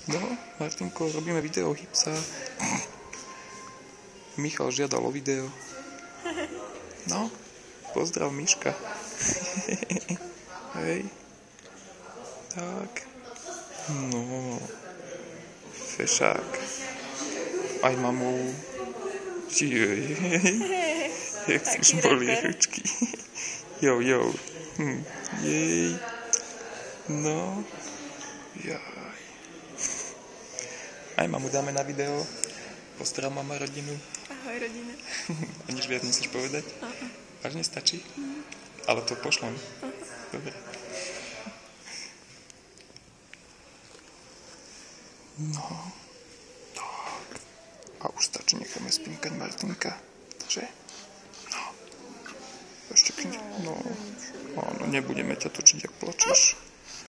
No, Martinko, robíme video Hipsa. Michal žiadal o video. No, pozdrav Miška. Hej. Tak. No. Fešák. Aj mamu. Jej. Jak si boli ručky. Jo. Jej. No. Jaj. Aj mamu dáme na video. Pozdrav mama rodinu. Ahoj rodina. A nič viac musíš povedať? Vážne stačí? Ale to pošlem. Dobre. No. Tak. A už stačí, necháme spinkať Martinka. Že? No. Ešte kniž. No. Áno, nebudeme ťa točiť, ak plačeš.